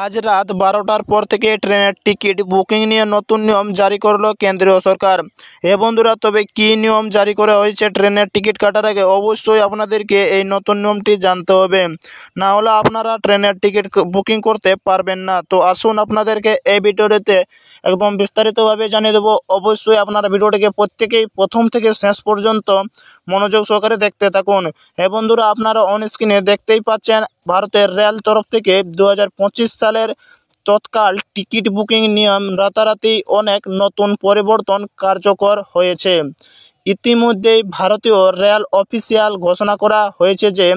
আজ রাত 12টার পর থেকে ট্রেনের টিকিট বুকিং নিয়ে নতুন নিয়ম জারি করলো কেন্দ্রীয় সরকার। বন্ধুরা, তবে কী নিয়ম জারি করা হয়েছে ট্রেনের টিকিট কাটার আগে অবশ্যই আপনাদেরকে এই নতুন নিয়মটি জানতে হবে, না হলে আপনারা ট্রেনের টিকিট বুকিং করতে পারবেন না। তো আসুন আপনাদেরকে এই ভিডিওটিতে একদম বিস্তারিতভাবে জানিয়ে দেবো। অবশ্যই আপনারা ভিডিওটিকে প্রত্যেকেই প্রথম থেকে শেষ পর্যন্ত মনোযোগ সহকারে দেখতে থাকুন। বন্ধুরা, আপনারা অন স্ক্রিনে দেখতেই পাচ্ছেন ভারতের রেল তরফ থেকে 2025 সালের তৎকাল টিকিট বুকিং নিয়ম রাতারাতি অনেক নতুন পরিবর্তন কার্যকর হয়েছে। ইতিমধ্যেই ভারতীয় রেল অফিসিয়াল ঘোষণা করা হয়েছে যে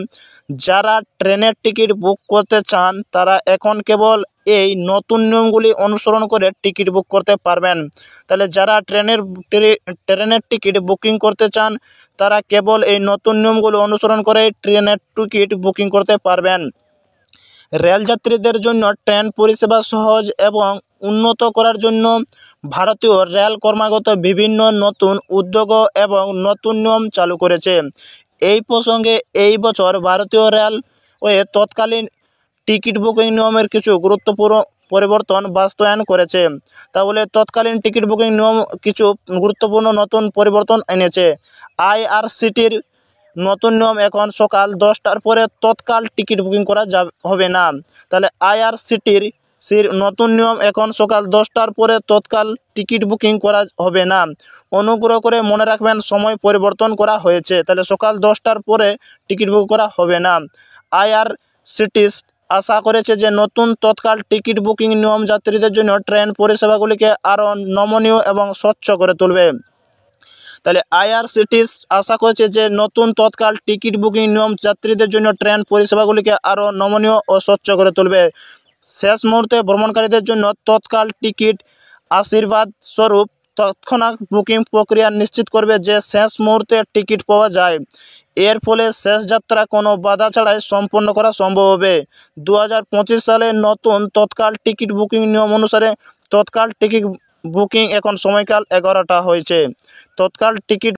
যারা ট্রেনের টিকিট বুক করতে চান তারা এখন কেবল এই নতুন নিয়মগুলি অনুসরণ করে টিকিট বুক করতে পারবেন। তাহলে যারা ট্রেনের টিকিট বুকিং করতে চান তারা কেবল এই নতুন নিয়মগুলো অনুসরণ করে ট্রেনের টিকিট বুকিং করতে পারবেন। রেলযাত্রীদের জন্য ট্রেন পরিষেবা সহজ এবং উন্নত করার জন্য ভারতীয় রেল ক্রমাগত বিভিন্ন নতুন উদ্যোগ এবং নতুন নিয়ম চালু করেছে। এই প্রসঙ্গে এই বছর ভারতীয় রেলওয়ে তৎকালীন টিকিট বুকিং নিয়মের কিছু গুরুত্বপূর্ণ পরিবর্তন বাস্তবায়ন করেছে। তাহলে তৎকালীন টিকিট বুকিং নিয়ম কিছু গুরুত্বপূর্ণ নতুন পরিবর্তন এনেছে। আইআরসিটির নতুন নিয়ম এখন সকাল 10টার পরে তৎকাল টিকিট বুকিং করা হবে না। তাহলে আইআরসিটির নতুন নিয়ম এখন সকাল 10টার পরে তৎকাল টিকিট বুকিং করা হবে না। অনুগ্রহ করে মনে রাখবেন, সময় পরিবর্তন করা হয়েছে। তাহলে সকাল 10টার পরে টিকিট বুক করা হবে না। আইআরসিটিসি আশা করেছে যে নতুন তৎকাল টিকিট বুকিং নিয়ম যাত্রীদের জন্য ট্রেন পরিষেবাগুলিকে আরও নমনীয় এবং স্বচ্ছ করে তুলবে। তাহলে আইআরসিটিসি আশা করছে যে নতুন তৎকাল টিকিট বুকিং নিয়ম যাত্রীদের জন্য ট্রেন পরিষেবাগুলিকে আরও নমনীয় ও স্বচ্ছ করে তুলবে। শেষ মুহূর্তে ভ্রমণকারীদের জন্য তৎকাল টিকিট আশীর্বাদ স্বরূপ তৎক্ষণাৎ বুকিং প্রক্রিয়া নিশ্চিত করবে যে শেষ মুহূর্তে টিকিট পাওয়া যায়। এর ফলে শেষ যাত্রা কোনো বাধা ছাড়াই সম্পন্ন করা সম্ভব হবে। 2025 সালে নতুন তৎকাল টিকিট বুকিং নিয়ম অনুসারে তৎকাল টিকিট বুকিং এখন সময়কাল 11টা হয়েছে। তৎকাল টিকিট